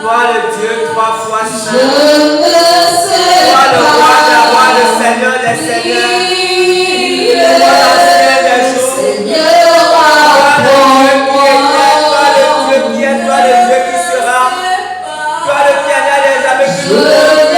Toi le Dieu trois fois saint. Je ne sais Toi le pas. roi des rois, le Seigneur des seigneurs. Toi l'ancien des jours. Seigneur, Toi le Dieu qui est, toi le Dieu qui sera. Toi l'Éternel des armées qui nous donne.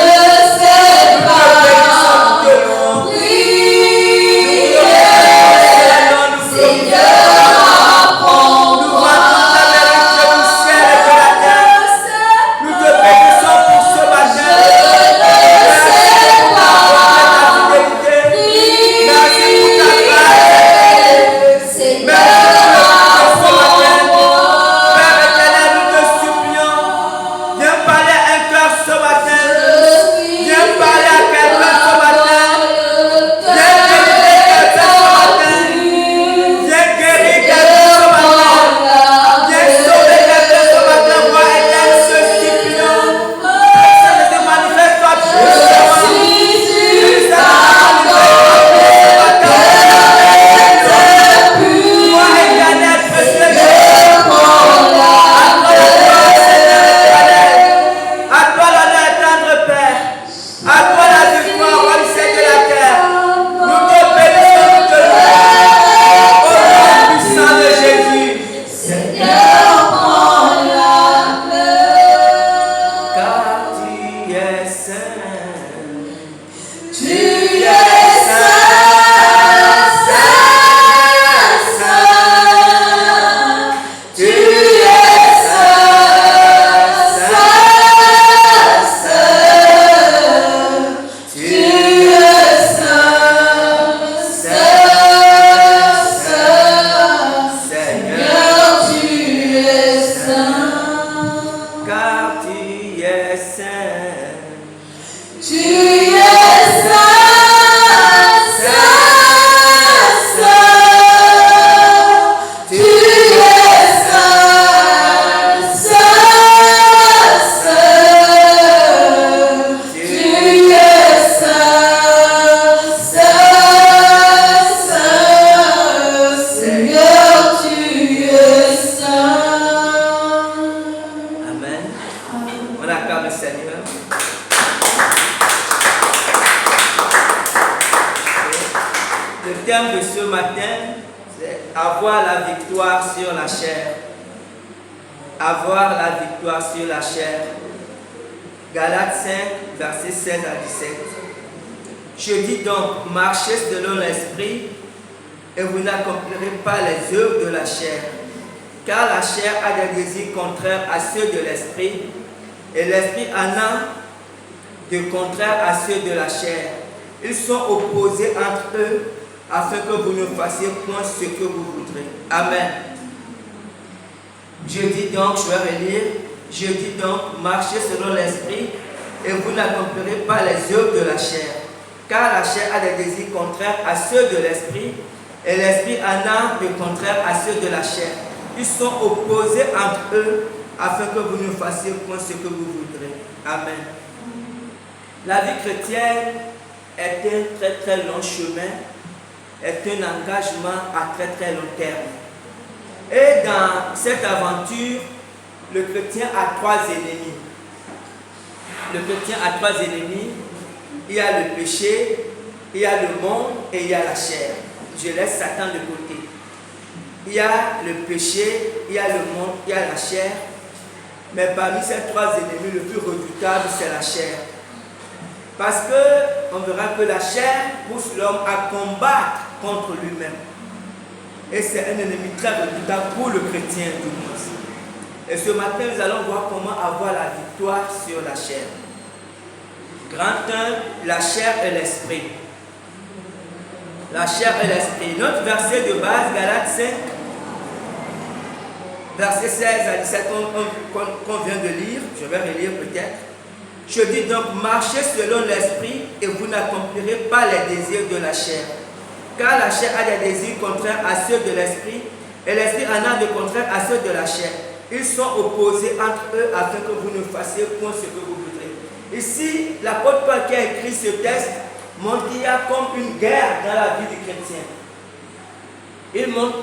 Avoir la victoire sur la chair. Galates 5, versets 16 à 17. Je dis donc, marchez selon l'esprit et vous n'accomplirez pas les œuvres de la chair. Car la chair a des désirs contraires à ceux de l'esprit et l'esprit en a de contraires à ceux de la chair. Ils sont opposés entre eux afin que vous ne fassiez point ce que vous voudrez. Amen. Je dis donc, je vais relire, je dis donc, marchez selon l'esprit et vous n'accomplirez pas les œuvres de la chair. Car la chair a des désirs contraires à ceux de l'esprit et l'esprit en a de contraires à ceux de la chair. Ils sont opposés entre eux afin que vous ne fassiez point ce que vous voudrez. Amen. La vie chrétienne est un très très long chemin, est un engagement à très très long terme. Et dans cette aventure, le chrétien a trois ennemis. Le chrétien a trois ennemis. Il y a le péché, il y a le monde et il y a la chair. Je laisse Satan de côté. Il y a le péché, il y a le monde, il y a la chair. Mais parmi ces trois ennemis, le plus redoutable, c'est la chair. Parce qu'on verra que la chair pousse l'homme à combattre contre lui-même. Et c'est un ennemi très redoutable pour le chrétien du monde. Et ce matin, nous allons voir comment avoir la victoire sur la chair. Grand 1, la chair et l'esprit. La chair et l'esprit. Notre verset de base, Galates 5, verset 16 à 17, qu'on vient de lire. Je vais relire peut-être. Je dis donc, marchez selon l'esprit et vous n'accomplirez pas les désirs de la chair. Car la chair a des désirs contraires à ceux de l'esprit et l'esprit en a de contraires à ceux de la chair. Ils sont opposés entre eux afin que vous ne fassiez point ce que vous voudrez. Ici, l'apôtre Paul qui a écrit ce texte montre qu'il y a comme une guerre dans la vie du chrétien. Il montre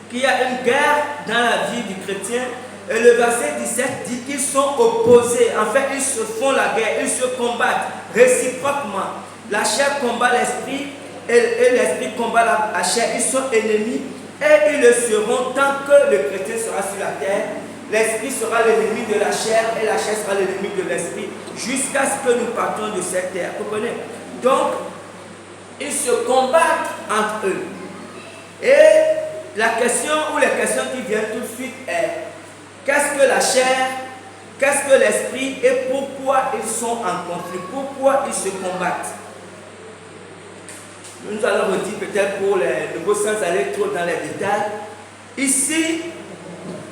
qu'il y a une guerre dans la vie du chrétien Et le verset 17 dit qu'ils sont opposés. En fait, ils se font la guerre, ils se combattent réciproquement. La chair combat l'esprit et l'esprit combat la chair. Ils sont ennemis et ils le seront tant que le chrétien sera sur la terre. L'esprit sera l'ennemi de la chair et la chair sera l'ennemi de l'esprit jusqu'à ce que nous partions de cette terre. Vous comprenez? Donc, ils se combattent entre eux. Et la question ou les questions qui viennent tout de suite est: qu'est-ce que la chair, qu'est-ce que l'esprit et pourquoi ils sont en conflit? Pourquoi ils se combattent? Nous allons redire peut-être pour les nouveaux sans aller trop dans les détails. Ici,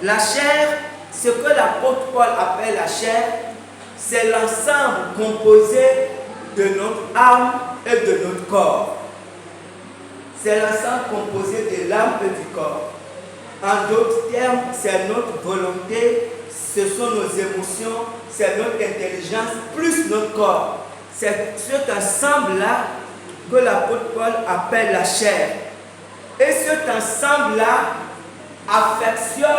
la chair, ce que l'apôtre Paul appelle la chair, c'est l'ensemble composé de notre âme et de notre corps. C'est l'ensemble composé de l'âme et du corps. En d'autres termes, c'est notre volonté, ce sont nos émotions, c'est notre intelligence, plus notre corps. C'est cet ensemble-là que l'apôtre Paul appelle la chair. Et cet ensemble-là affectionne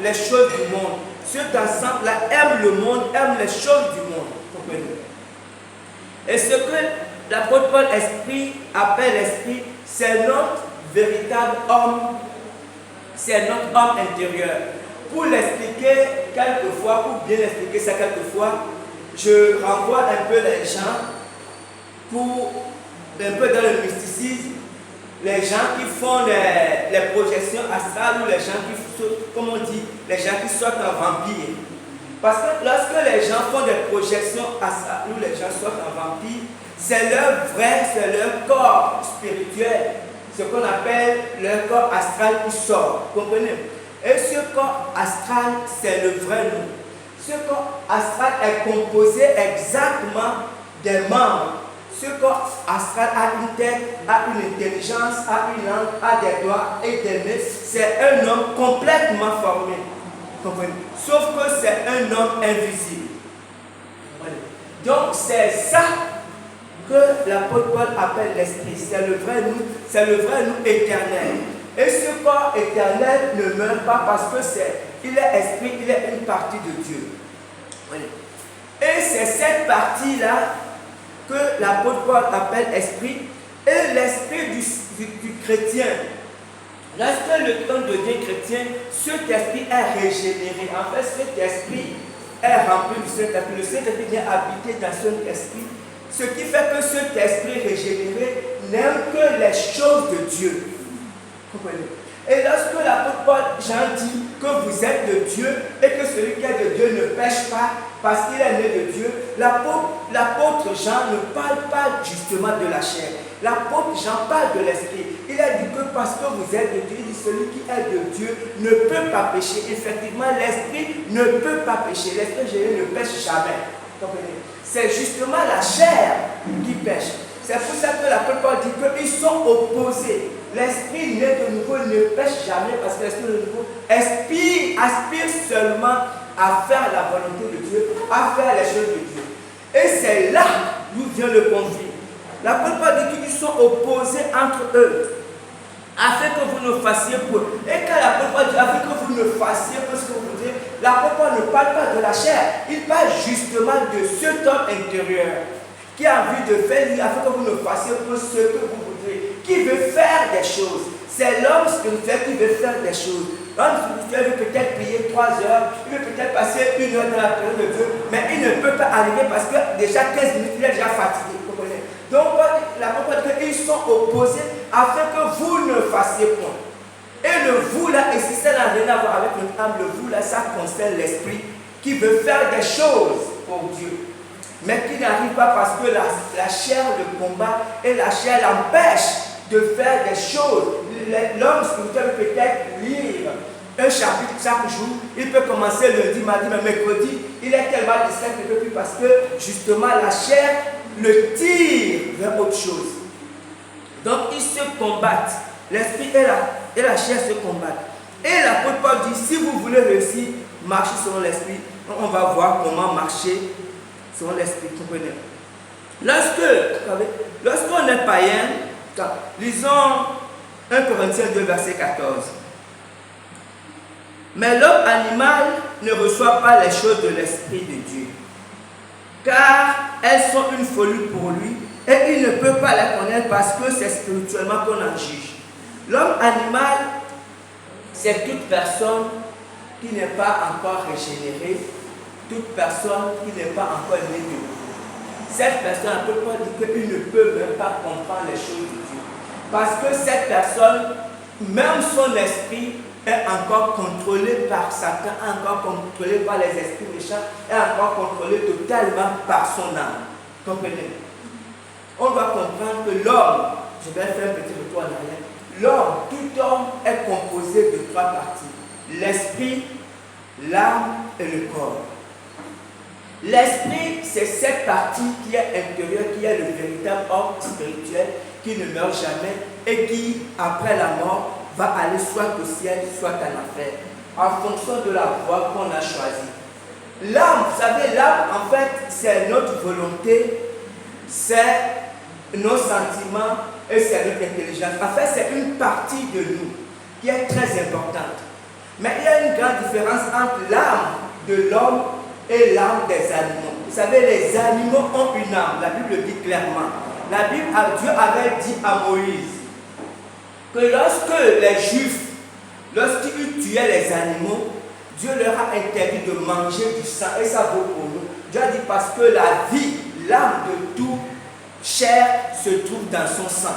les choses du monde. Cet ensemble-là aime le monde, aime les choses du monde. Comprenez? Et ce que l'apôtre Paul appelle l'esprit, c'est notre véritable homme, c'est notre homme intérieur. Pour l'expliquer quelquefois, pour bien expliquer ça quelquefois, je renvoie un peu les gens un peu dans le mysticisme, les gens qui font les projections astrales ou les gens qui, comme on dit, les gens qui sortent en vampire. Parce que lorsque les gens font des projections astrales ou les gens sortent en vampire, c'est leur corps spirituel, ce qu'on appelle leur corps astral qui sort. Comprenez? Et ce corps astral, c'est le vrai nous. Ce corps astral est composé exactement des membres. Ce corps astral a une tête, a une intelligence, a une langue, a des doigts et des mains. C'est un homme complètement formé. Comprenez? Sauf que c'est un homme invisible. Donc c'est ça que l'apôtre Paul appelle l'esprit. C'est le vrai nous éternel. Et ce corps éternel ne meurt pas parce que il est esprit, il est une partie de Dieu. Et c'est cette partie-là que l'apôtre Paul appelle esprit, et l'esprit du chrétien. Lorsque le temps devient chrétien, cet esprit est régénéré. En fait, cet esprit est rempli du Saint-Esprit. Le Saint-Esprit vient habiter dans cet esprit. Ce qui fait que cet esprit régénéré n'aime que les choses de Dieu. Comprenez? Et lorsque l'apôtre Paul Jean dit que vous êtes de Dieu et que celui qui est de Dieu ne pêche pas parce qu'il est né de Dieu, l'apôtre Jean ne parle pas justement de la chair. L'apôtre Jean parle de l'esprit. Il a dit que parce que vous êtes de Dieu, il dit celui qui est de Dieu ne peut pas pécher. Effectivement, l'esprit ne peut pas pécher. L'esprit gêné ne pêche jamais. Comprenez? C'est justement la chair qui pêche. C'est pour ça que l'apôtre Paul dit qu'ils sont opposés. L'esprit né de nouveau ne pêche jamais parce que l'esprit de nouveau aspire seulement à faire la volonté de Dieu, à faire les choses de Dieu. Et c'est là d'où vient le conflit. L'apôtre Paul dit qu'ils sont opposés entre eux, afin que vous ne fassiez pour eux. Et quand l'apôtre Paul dit afin que vous ne fassiez pour ce que vous voudrez, l'apôtre Paul ne parle pas de la chair, il parle justement de cet homme intérieur qui a envie de faire, afin que vous ne fassiez pour ce que vous voudrez, qui veut faire des choses. C'est l'homme spirituel qui veut faire des choses. L'homme spirituel veut peut-être prier 3 heures, il veut peut-être passer 1 heure dans la présence de Dieu, mais il ne peut pas arriver parce que déjà 15 minutes, il est déjà fatigué. Vous comprenez? Donc, l'apôtre dit qu'ils sont opposés afin que vous ne fassiez point. Et le vous là, et si ça n'a rien à voir avec notre âme, le vous là, ça concerne l'esprit qui veut faire des choses pour Dieu, mais qui n'arrive pas parce que la chair le combat et la chair l'empêche de faire des choses. L'homme spirituel peut peut-être lire un chapitre chaque jour, il peut commencer lundi, mardi, mais mercredi, il est tellement distrait qu'il ne peut plus parce que justement la chair le tire vers autre chose. Donc ils se combattent, l'esprit et la chair se combattent. Et l'apôtre Paul dit, si vous voulez réussir, marchez selon l'esprit. On va voir comment marcher selon l'esprit. Comprenez? Lorsqu'on est païen, lisons 1 Corinthiens 2, verset 14. Mais l'homme animal ne reçoit pas les choses de l'Esprit de Dieu, car elles sont une folie pour lui et il ne peut pas les connaître parce que c'est spirituellement qu'on en juge. L'homme animal, c'est toute personne qui n'est pas encore régénérée, toute personne qui n'est pas encore née de nouveau. Cette personne, on ne peut pas dire qu'il ne peut même pas comprendre les choses de Dieu. Parce que cette personne, même son esprit est encore contrôlé par Satan, encore contrôlé par les esprits méchants, est encore contrôlé totalement par son âme. Comprenez? On doit comprendre que l'homme, je vais faire un petit retour en arrière, l'homme, tout homme est composé de trois parties: l'esprit, l'âme et le corps. L'esprit, c'est cette partie qui est intérieure, qui est le véritable homme spirituel, qui ne meurt jamais et qui, après la mort, va aller soit au ciel, soit en enfer, en fonction de la voie qu'on a choisie. L'âme, vous savez, l'âme, en fait, c'est notre volonté, c'est nos sentiments et c'est notre intelligence. En fait, c'est une partie de nous qui est très importante. Mais il y a une grande différence entre l'âme de l'homme et l'âme des animaux. Vous savez, les animaux ont une âme. La Bible le dit clairement. La Bible, Dieu avait dit à Moïse que lorsque les Juifs, lorsqu'ils tuaient les animaux, Dieu leur a interdit de manger du sang. Et ça vaut pour nous. Dieu a dit parce que la vie, l'âme de tout chair se trouve dans son sang.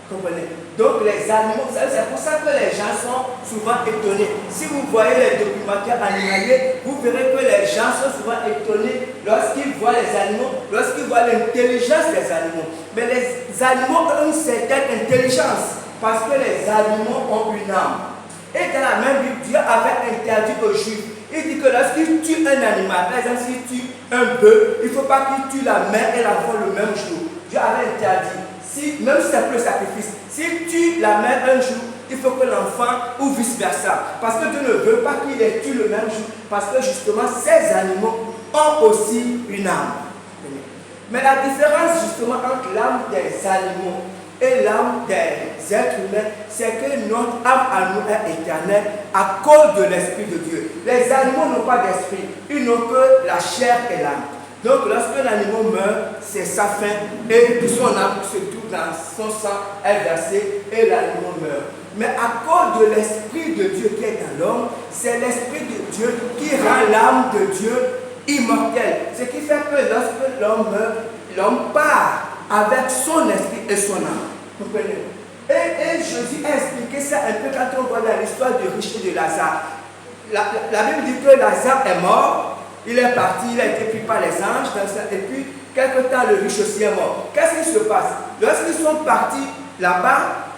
Comprenez? Donc les animaux, c'est pour ça que les gens sont souvent étonnés. Si vous voyez les documentaires animaliers, vous verrez que les gens sont souvent étonnés lorsqu'ils voient les animaux, lorsqu'ils voient l'intelligence des animaux. Mais les animaux ont une certaine intelligence parce que les animaux ont une âme. Et dans la même Bible, Dieu avait interdit aux Juifs. Il dit que lorsqu'il tue un animal, par exemple s'il tue un bœuf, il ne faut pas qu'il tue la mère et l'enfant le même jour. Dieu avait interdit. Même si c'est plus sacrifice, s'il tue la mère un jour, il faut que l'enfant ou vice-versa. Parce que Dieu ne veut pas qu'il les tue le même jour. Parce que justement, ces animaux ont aussi une âme. Mais la différence justement entre l'âme des animaux et l'âme des êtres humains, c'est que notre âme à nous est éternelle à cause de l'Esprit de Dieu. Les animaux n'ont pas d'esprit, ils n'ont que la chair et l'âme. Donc lorsqu'un animal meurt, c'est sa fin et son âme se trouve dans son sang, est versée et l'animal meurt. Mais à cause de l'Esprit de Dieu qui est dans l'homme, c'est l'Esprit de Dieu qui rend l'âme de Dieu immortelle. Ce qui fait que lorsque l'homme meurt, l'homme part avec son esprit et son âme. Vous comprenez? Et Jésus a expliqué ça un peu quand on voit dans l'histoire du riche et de Lazare. La Bible dit que Lazare est mort. Il est parti, il a été pris par les anges, et puis, quelque temps, le riche aussi est mort. Qu'est-ce qui se passe? Lorsqu'ils sont partis là-bas,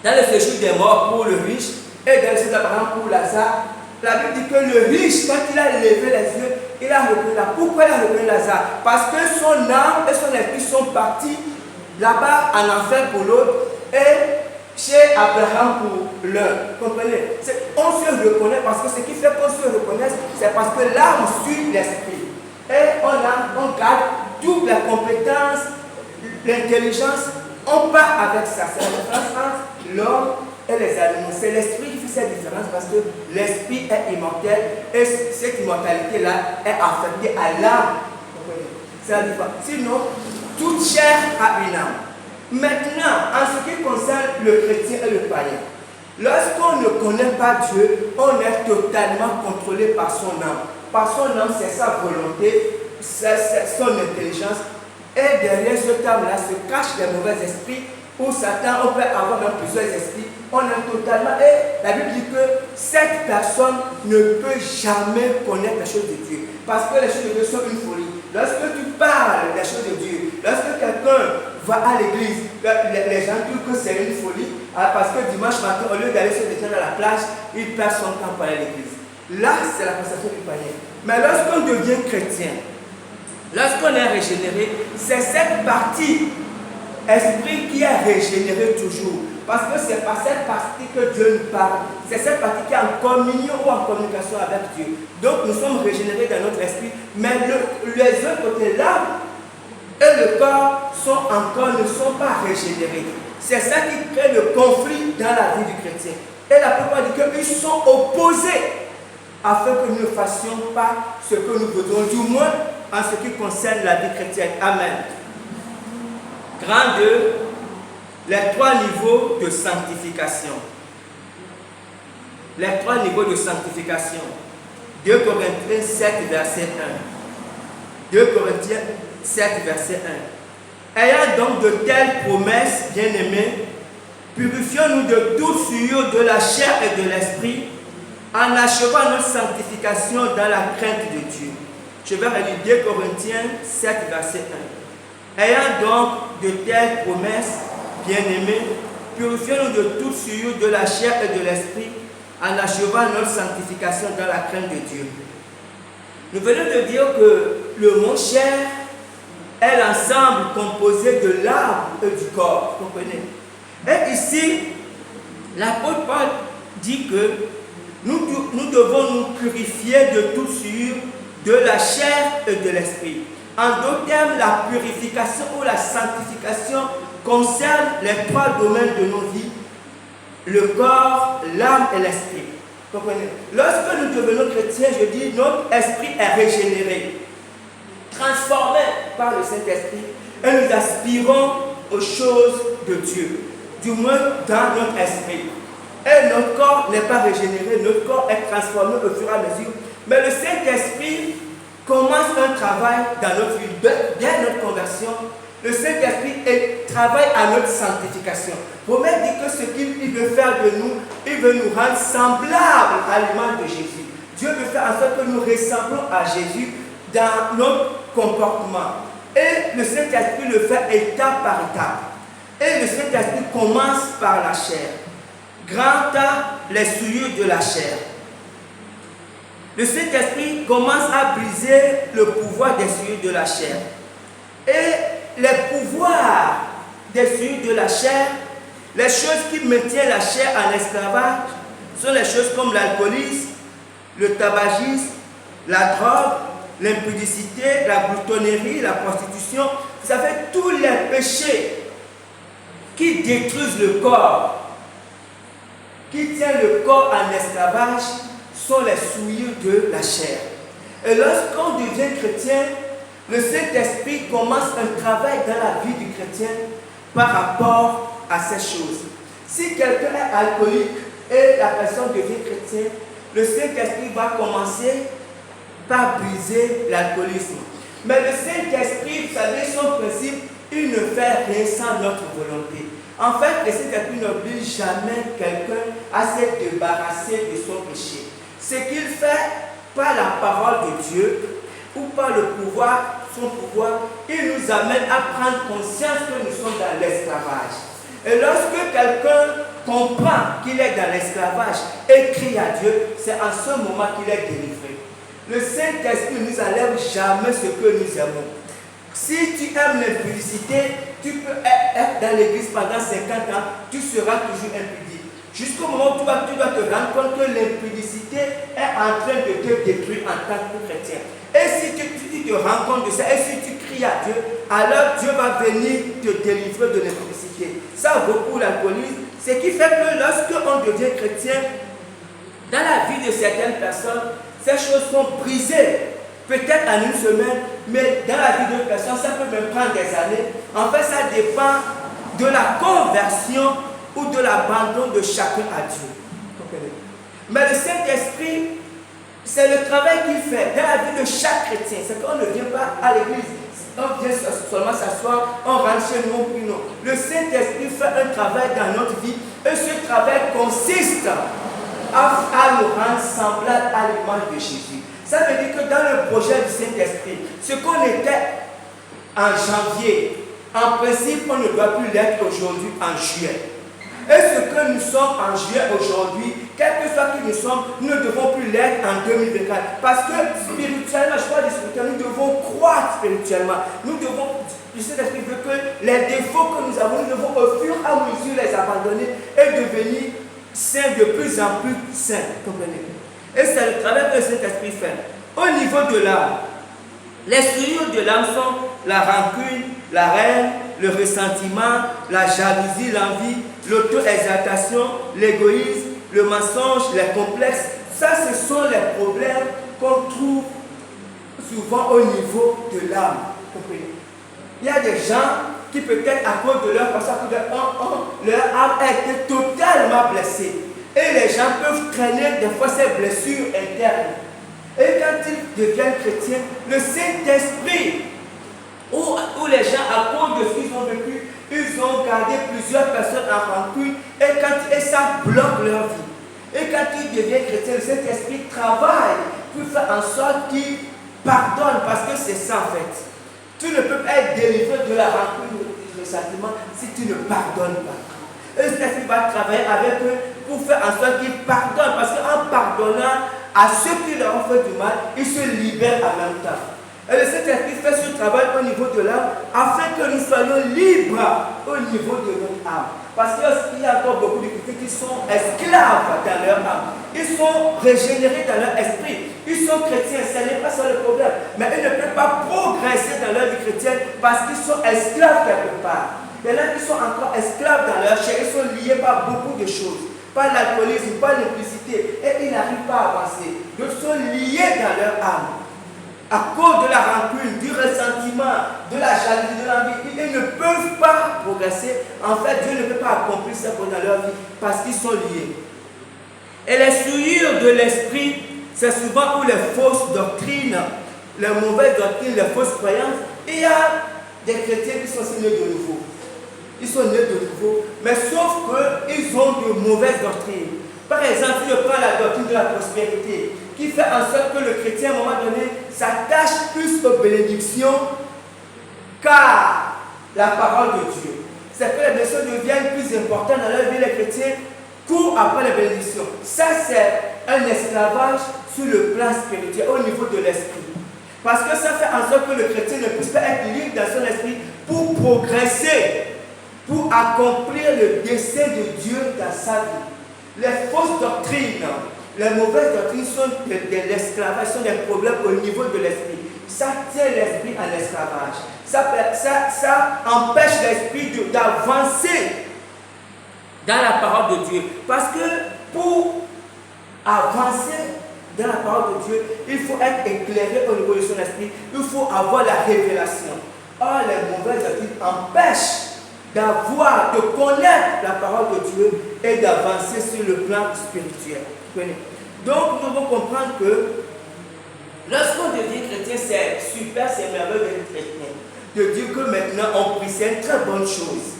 dans le séjour des morts pour le riche, et dans le séjour d'Abraham pour Lazare, la Bible dit que le riche, quand il a levé les yeux, il a reconnu là. Pourquoi il a reconnu Lazare? Parce que son âme et son esprit sont partis là-bas en enfer pour l'autre, et chez Abraham pour l'un. Comprenez? On se reconnaît parce que ce qui fait qu'on se reconnaisse, c'est parce que l'âme suit l'esprit. Et on garde toutes les compétences, l'intelligence, on part avec ça. C'est la différence entre l'homme et les animaux. C'est l'esprit qui fait cette différence parce que l'esprit est immortel et cette immortalité-là est affectée à l'âme. C'est la différence. Sinon, toute chair a une âme. Maintenant, en ce qui concerne le chrétien et le païen, lorsqu'on ne connaît pas Dieu, on est totalement contrôlé par son âme. Par son âme, c'est sa volonté, c'est son intelligence. Et derrière cette âme-là se cachent les mauvais esprits, où Satan, on peut avoir même plusieurs esprits. On est totalement... Et la Bible dit que cette personne ne peut jamais connaître les choses de Dieu. Parce que les choses de Dieu sont une folie. Lorsque tu parles des choses de Dieu, lorsque quelqu'un va à l'église, les gens trouvent que c'est une folie, parce que dimanche matin, au lieu d'aller se détendre à la plage, il perd son temps pour aller à l'église. Là, c'est la conception du païen. Mais lorsqu'on devient chrétien, lorsqu'on est régénéré, c'est cette partie esprit qui est régénérée toujours. Parce que c'est par cette partie que Dieu nous parle. C'est cette partie qui est en communion ou en communication avec Dieu. Donc nous sommes régénérés dans notre esprit, mais les autres côtés, l'âme et le corps ne sont pas régénérés. C'est ça qui crée le conflit dans la vie du chrétien. Et la plupart du temps, ils sont opposés. afin que nous ne fassions pas ce que nous voudrons, du moins en ce qui concerne la vie chrétienne. Amen. Grand 2, les 3 niveaux de sanctification. Les 3 niveaux de sanctification. 2 Corinthiens 7, verset 1. 2 Corinthiens 7, verset 1. Ayant donc de telles promesses, bien-aimés, purifions-nous de toute souillure de la chair et de l'esprit, en achevant notre sanctification dans la crainte de Dieu. Je vais relire 2 Corinthiens 7, verset 1. Ayant donc de telles promesses, bien-aimés, purifions-nous de toute souillure de la chair et de l'esprit, en achevant notre sanctification dans la crainte de Dieu. Nous venons de dire que le monde chair est l'ensemble composé de l'âme et du corps. Vous comprenez? Et ici, l'apôtre Paul dit que nous devons nous purifier de toute souillure de la chair et de l'esprit. En d'autres termes, la purification ou la sanctification concerne les 3 domaines de nos vies: le corps, l'âme et l'esprit. Comprenez? Lorsque nous devenons chrétiens, je dis, notre esprit est régénéré, transformé par le Saint-Esprit, et nous aspirons aux choses de Dieu, du moins dans notre esprit. Et notre corps n'est pas régénéré, notre corps est transformé au fur et à mesure. Mais le Saint-Esprit commence un travail dans notre vie, dès notre conversion. Le Saint-Esprit travaille à notre sanctification. Promet dit que ce qu'il veut faire de nous, il veut nous rendre semblables à l'image de Jésus. Dieu veut faire en sorte que nous ressemblons à Jésus dans notre comportement. Et le Saint-Esprit le fait étape par étape. Et le Saint-Esprit commence par la chair. Grand A, les souillures de la chair. Le Saint-Esprit commence à briser le pouvoir des souillures de la chair. Et les pouvoirs des souillures de la chair, les choses qui maintiennent la chair en esclavage, sont les choses comme l'alcoolisme, le tabagisme, la drogue, l'impudicité, la gloutonnerie, la prostitution. Vous savez, tous les péchés qui détruisent le corps, qui tiennent le corps en esclavage, sont les souillures de la chair. Et lorsqu'on devient chrétien, le Saint-Esprit commence un travail dans la vie du chrétien par rapport à ces choses. Si quelqu'un est alcoolique et la personne devient chrétien, le Saint-Esprit va commencer par briser l'alcoolisme. Mais le Saint-Esprit, vous savez, son principe, il ne fait rien sans notre volonté. En fait, le Saint-Esprit n'oblige jamais quelqu'un à se débarrasser de son péché. Ce qu'il fait par la parole de Dieu ou par le pouvoir, son pouvoir, il nous amène à prendre conscience que nous sommes dans l'esclavage. Et lorsque quelqu'un comprend qu'il est dans l'esclavage et crie à Dieu, c'est en ce moment qu'il est délivré. Le Saint-Esprit ne nous enlève jamais ce que nous aimons. Si tu aimes l'impudicité, tu peux être dans l'église pendant 50 ans, tu seras toujours impudique. Jusqu'au moment où tu dois te rendre compte que l'impudicité est en train de te détruire en tant que chrétien. Et si tu te rends compte de ça, et si tu cries à Dieu, alors Dieu va venir te délivrer de l'impudicité. Ça vaut pour l'alcoolisme. Ce qui fait que lorsqu'on devient chrétien, dans la vie de certaines personnes, ces choses sont brisées. Peut-être en une semaine, mais dans la vie d'autres personnes, ça peut même prendre des années. En fait, ça dépend de la conversion ou de l'abandon de chacun à Dieu. Mais le Saint-Esprit, c'est le travail qu'il fait dans la vie de chaque chrétien. C'est qu'on ne vient pas à l'église, on vient seulement s'asseoir, on rentre chez nous, puis non. Le Saint-Esprit fait un travail dans notre vie et ce travail consiste à nous rendre semblables à l'image de Jésus. Ça veut dire que dans le projet du Saint-Esprit, ce qu'on était en janvier, en principe, on ne doit plus l'être aujourd'hui en juillet. Et ce que nous sommes en juillet aujourd'hui, quel que soit qui nous sommes, nous ne devons plus l'être en 2024. Parce que spirituellement, je parle de spirituellement, nous devons croître spirituellement. Nous devons, le Saint-Esprit veut que les défauts que nous avons, nous devons au fur et à mesure les abandonner et devenir saints, de plus en plus saints. Comprenez? Et c'est le travail que le Saint-Esprit fait. Au niveau de l'âme, les souillures de l'âme sont la rancune, la haine, le ressentiment, la jalousie, l'envie, l'auto-exaltation, l'égoïsme, le mensonge, les complexes. Ça, ce ce sont les problèmes qu'on trouve souvent au niveau de l'âme. Il y a des gens qui peut-être à cause de leur passage, leur âme a été totalement blessée. Et les gens peuvent traîner des fois ces blessures internes. Et quand ils deviennent chrétiens, le Saint-Esprit, où les gens, à cause de ce qu'ils ont vécu, ils ont gardé plusieurs personnes en rancune, et ça bloque leur vie. Et quand ils deviennent chrétiens, le Saint-Esprit travaille pour faire en sorte qu'ils pardonnent, parce que c'est ça en fait. Tu ne peux pas être délivré de la rancune, du ressentiment, si tu ne pardonnes pas. Et le Saint-Esprit va travailler avec eux pour faire en sorte qu'ils pardonnent, parce qu'en pardonnant à ceux qui leur ont fait du mal, ils se libèrent en même temps. Et le Saint-Esprit fait ce travail au niveau de l'âme afin que nous soyons libres au niveau de notre âme. Parce qu'il y a encore beaucoup de chrétiens qui sont esclaves dans leur âme. Ils sont régénérés dans leur esprit. Ils sont chrétiens, ce n'est pas ça le problème. Mais ils ne peuvent pas progresser dans leur vie chrétienne parce qu'ils sont esclaves quelque part. Il y en a qui sont encore esclaves dans leur chair. Ils sont liés par beaucoup de choses. Par l'alcoolisme, par l'implicité. Et ils n'arrivent pas à avancer. D'autres sont liés dans leur âme. À cause de la rancune, du ressentiment, de la jalousie, de l'envie, ils ne peuvent pas progresser. En fait, Dieu ne peut pas accomplir ça dans leur vie parce qu'ils sont liés. Et les souillures de l'esprit, c'est souvent où les fausses doctrines, les mauvaises doctrines, les fausses croyances, il y a des chrétiens qui sont nés de nouveau. Ils sont nés de nouveau, mais sauf qu'ils ont de mauvaises doctrines. Par exemple, si je prends la doctrine de la prospérité, qui fait en sorte que le chrétien, à un moment donné, s'attache plus aux bénédictions qu'à la parole de Dieu. C'est que les bénédictions deviennent plus importantes dans leur vie, les chrétiens courent après les bénédictions. Ça, c'est un esclavage sur le plan spirituel, au niveau de l'esprit. Parce que ça fait en sorte que le chrétien ne puisse pas être libre dans son esprit pour progresser, pour accomplir le dessein de Dieu dans sa vie. Les fausses doctrines, les mauvaises doctrines sont de l'esclavage, sont des problèmes au niveau de l'esprit. Ça tient l'esprit en esclavage. Ça empêche l'esprit d'avancer dans la parole de Dieu. Parce que pour avancer dans la parole de Dieu, il faut être éclairé au niveau de son esprit. Il faut avoir la révélation. Or, les mauvaises doctrines empêchent de connaître la parole de Dieu et d'avancer sur le plan spirituel. Donc, nous devons comprendre que lorsqu'on devient chrétien, c'est super, c'est merveilleux d'être chrétien. De dire que maintenant on prie, c'est une très bonne chose.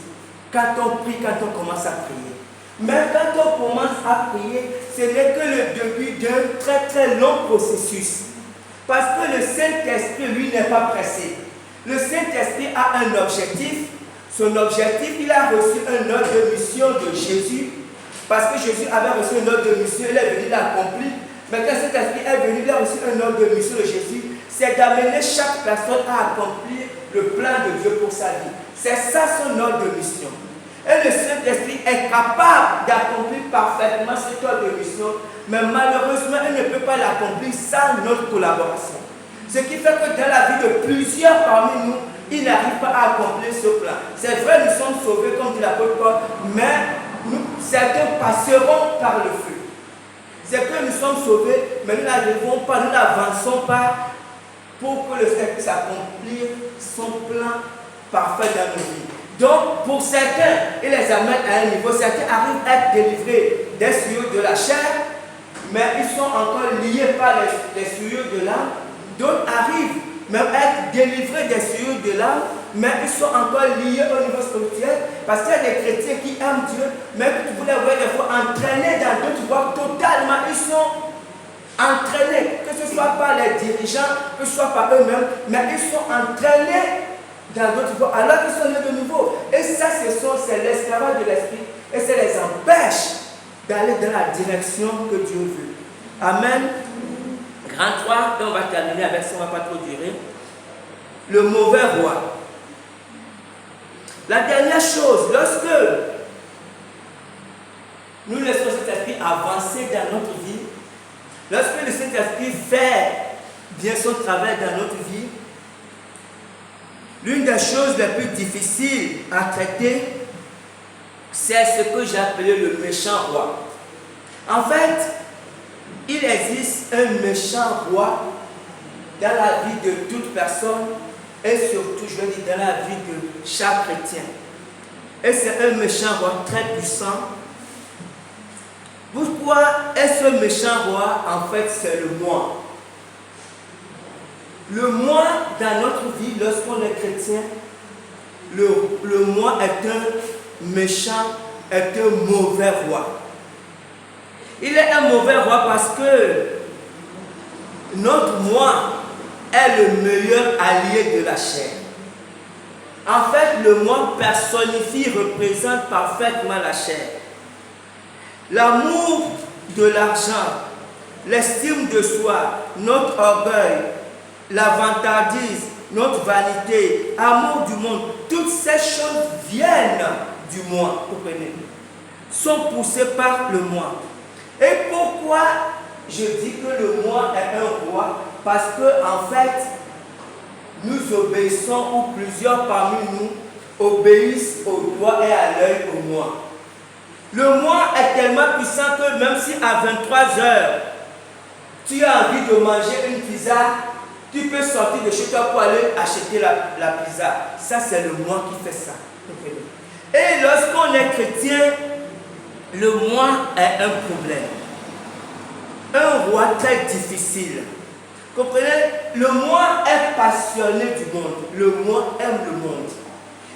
Quand on prie, quand on commence à prier. Mais quand on commence à prier, ce n'est que le début d'un très très long processus. Parce que le Saint-Esprit, lui, n'est pas pressé. Le Saint-Esprit a un objectif. Son objectif, il a reçu un ordre de mission de Jésus. Parce que Jésus avait reçu un ordre de mission, il est venu l'accomplir. Mais quand cet esprit est venu, il a reçu un ordre de mission de Jésus. C'est d'amener chaque personne à accomplir le plan de Dieu pour sa vie. C'est ça son ordre de mission. Et le Saint-Esprit est capable d'accomplir parfaitement cet ordre de mission. Mais malheureusement, il ne peut pas l'accomplir sans notre collaboration. Ce qui fait que dans la vie de plusieurs parmi nous, ils n'arrivent pas à accomplir ce plan. C'est vrai, nous sommes sauvés, comme dit l'apôtre Paul, mais certains passeront par le feu. C'est que nous sommes sauvés, mais nous n'arrivons pas, nous n'avançons pas pour que le Seigneur puisse accomplir son plan parfait dans nos vies. Donc, pour certains, il les amène à un niveau, certains arrivent à être délivrés des souillures de la chair, mais ils sont encore liés par les souillures de l'âme. D'autres arrivent même à être délivrés des souillures de l'âme, mais ils sont encore liés au niveau spirituel, parce qu'il y a des chrétiens qui aiment Dieu, mais que vous les voyez des fois entraînés dans d'autres voies totalement. Ils sont entraînés, que ce soit par les dirigeants, que ce soit par eux-mêmes, mais ils sont entraînés dans d'autres voies, alors qu'ils sont nés de nouveau. Et ça, c'est l'esclavage de l'esprit, et ça les empêche d'aller dans la direction que Dieu veut. Amen. Grand 3, et on va terminer avec ça, on ne va pas trop durer. Le mauvais roi. La dernière chose, lorsque nous laissons cet esprit avancer dans notre vie, lorsque le Saint-Esprit fait bien son travail dans notre vie, l'une des choses les plus difficiles à traiter, c'est ce que j'ai appelé le méchant roi. En fait, il existe un méchant roi dans la vie de toute personne et surtout, je veux dire, dans la vie de chaque chrétien. Et c'est un méchant roi très puissant. Pourquoi est-ce un méchant roi? En fait, c'est le moi. Le moi, dans notre vie, lorsqu'on est chrétien, le moi est un méchant, est un mauvais roi. Il est un mauvais roi parce que notre moi est le meilleur allié de la chair. En fait, le moi personnifie, représente parfaitement la chair. L'amour de l'argent, l'estime de soi, notre orgueil, la vantardise, notre vanité, amour du monde, toutes ces choses viennent du moi, vous comprenez, sont poussées par le moi. Et pourquoi je dis que le moi est un roi? Parce que en fait, nous obéissons, ou plusieurs parmi nous obéissent au doigt et à l'œil au moi. Le moi est tellement puissant que même si à 23 heures, tu as envie de manger une pizza, tu peux sortir de chez toi pour aller acheter la pizza. Ça, c'est le moi qui fait ça. Et lorsqu'on est chrétien, le moi est un problème. Un roi très difficile. Comprenez? Le moi est passionné du monde. Le moi aime le monde.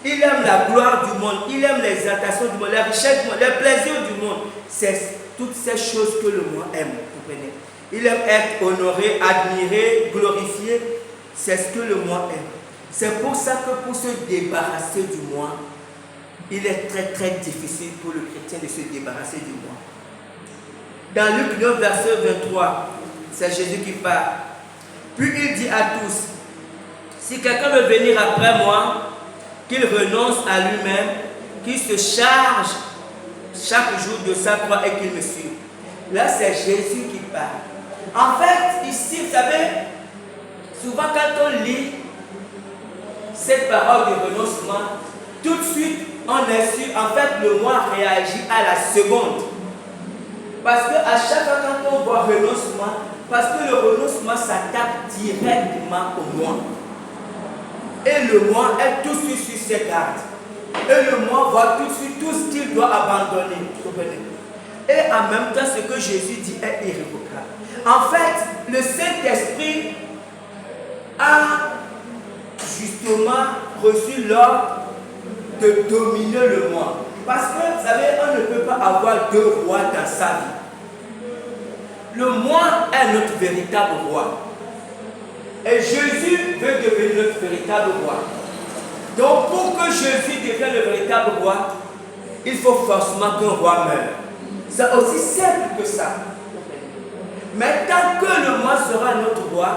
Il aime la gloire du monde. Il aime l'exaltation du monde, la richesse du monde, les plaisirs du monde. C'est toutes ces choses que le moi aime. Comprenez? Il aime être honoré, admiré, glorifié. C'est ce que le moi aime. C'est pour ça que pour se débarrasser du moi, il est très très difficile pour le chrétien de se débarrasser du moi. Dans Luc 9, verset 23, c'est Jésus qui parle. Puis il dit à tous, si quelqu'un veut venir après moi, qu'il renonce à lui-même, qu'il se charge chaque jour de sa croix et qu'il me suive. Là, c'est Jésus qui parle. En fait, ici, vous savez, souvent quand on lit cette parole de renoncement, tout de suite, on est sûr, en fait, le moi réagit à la seconde. Parce qu'à chaque fois quand on voit renoncement, parce que le renoncement s'attaque directement au moi. Et le moi est tout de suite sur ses gardes. Et le moi voit tout de suite tout ce qu'il doit abandonner. Et en même temps, ce que Jésus dit est irrévocable. En fait, le Saint-Esprit a justement reçu l'ordre de dominer le moi. Parce que, vous savez, on ne peut pas avoir deux rois dans sa vie. Le moi est notre véritable roi. Et Jésus veut devenir notre véritable roi. Donc, pour que Jésus devienne le véritable roi, il faut forcément qu'un roi meure. C'est aussi simple que ça. Mais tant que le moi sera notre roi,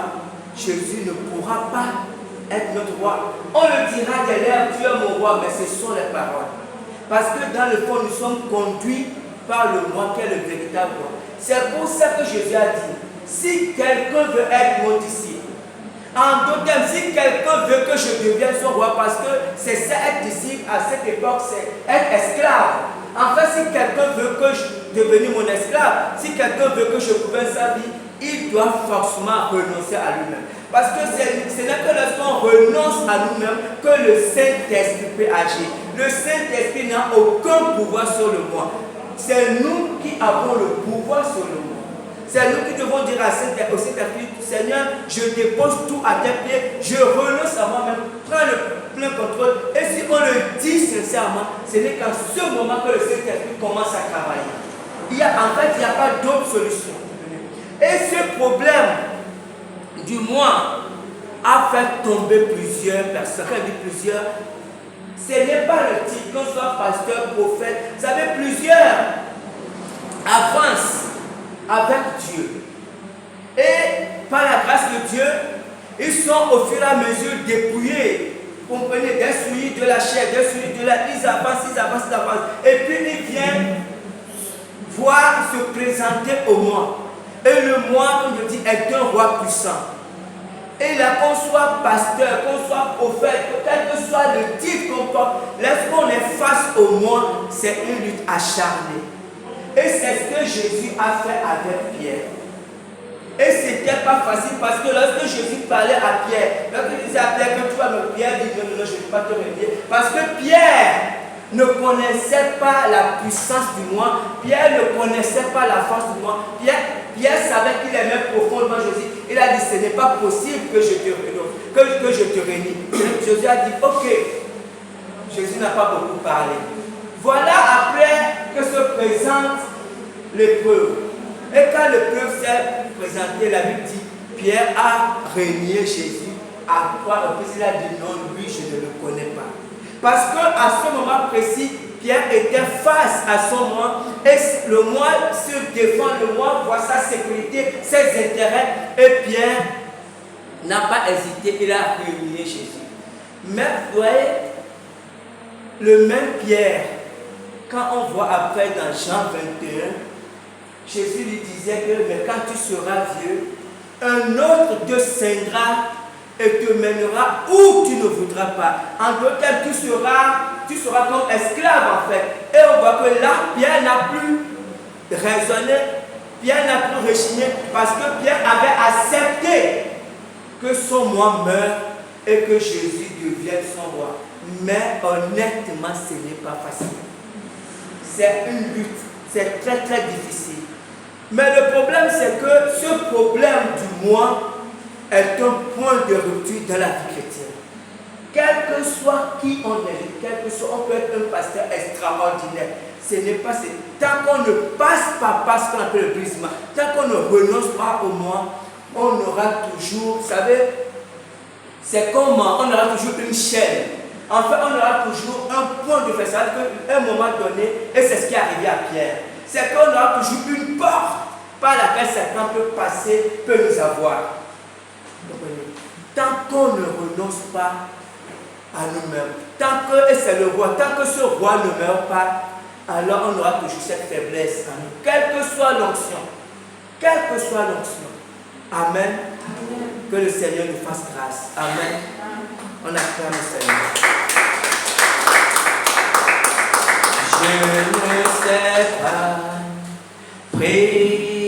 Jésus ne pourra pas être notre roi. On le dira des lèvres, tu es mon roi, mais ce sont les paroles. Parce que dans le fond, nous sommes conduits par le moi qui est le véritable roi. C'est pour ça que Jésus a dit, si quelqu'un veut être mon disciple, en d'autres termes, si quelqu'un veut que je devienne son roi, parce que c'est ça être disciple à cette époque, c'est être esclave. En fait, si quelqu'un veut que je devienne mon esclave, si quelqu'un veut que je gouverne sa vie, il doit forcément renoncer à lui-même. Parce que ce n'est que lorsqu'on renonce à nous-mêmes que le Saint-Esprit peut agir. Le Saint-Esprit n'a aucun pouvoir sur le moi. C'est nous qui avons le pouvoir sur le moi. C'est nous qui devons dire au Saint-Esprit, Seigneur, je dépose tout à tes pieds, je renonce à moi-même, prends le plein contrôle. Et si on le dit sincèrement, ce n'est qu'en ce moment que le Saint-Esprit commence à travailler. En fait, il n'y a pas d'autre solution. Et ce problème du moi a fait tomber plusieurs personnes. Quand je dis plusieurs, ce n'est pas le titre, qu'on soit pasteur, prophète. Vous savez, plusieurs avancent avec Dieu. Et par la grâce de Dieu, ils sont au fur et à mesure dépouillés. Vous comprenez, des souillés de la chair, des souillés de la... Ils avancent, ils avancent, ils avancent. Et puis ils viennent voir se présenter au moi. Et le moi, comme je dis, est un roi puissant. Et là, qu'on soit pasteur, qu'on soit prophète, quel que soit le titre qu'on porte, lorsqu'on est face au moi, c'est une lutte acharnée. Et c'est ce que Jésus a fait avec Pierre. Et c'était pas facile parce que lorsque Jésus parlait à Pierre, lorsqu'il disait à Pierre que tu vas me prier, il dit non, je ne vais pas te renier. Parce que Pierre ne connaissait pas la puissance du moi, Pierre ne connaissait pas la force du moi. Pierre savait qu'il aimait profondément Jésus. Il a dit, ce n'est pas possible que je te renie. Jésus a dit, ok. Jésus n'a pas beaucoup parlé. Voilà après que se présente l'épreuve. Et quand l'épreuve s'est présentée, la Bible dit, Pierre a renié Jésus à 3 reprises. Il a dit non, lui je ne le connais pas. Parce qu'à ce moment précis, Pierre était face à son moi et le moi se défend, le moi voit sa sécurité, ses intérêts et Pierre n'a pas hésité, il a renié Jésus. Mais vous voyez, le même Pierre, quand on voit après dans Jean 21, Jésus lui disait que mais quand tu seras vieux, un autre te ceindra et te mènera où tu ne voudras pas. En d'autres termes, tu seras comme esclave en fait. Et on voit que là, Pierre n'a plus raisonné, Pierre n'a plus rechigné, parce que Pierre avait accepté que son moi meure et que Jésus devienne son roi. Mais honnêtement, ce n'est pas facile. C'est une lutte, c'est très très difficile. Mais le problème, c'est que ce problème du moi est un point de rupture dans la vie chrétienne. Quel que soit qui on est, quel que soit, on peut être un pasteur extraordinaire. Ce n'est pas tant qu'on ne passe pas par ce qu'on appelle le brisement, tant qu'on ne renonce pas au moi, on aura toujours, vous savez, c'est comme on aura toujours une chaîne. En fait, on aura toujours un point de fait. C'est-à-dire qu'à un moment donné, et c'est ce qui est arrivé à Pierre, c'est qu'on aura toujours une porte par laquelle Satan peut passer, peut nous avoir. Tant qu'on ne renonce pas à nous-mêmes, tant que, et c'est le roi, tant que ce roi ne meurt pas, alors on aura toujours cette faiblesse en nous, quelle que soit l'onction. Quelle que soit l'onction. Amen. Amen. Que le Seigneur nous fasse grâce. Amen. On acclame le Seigneur. Je ne sais pas prier.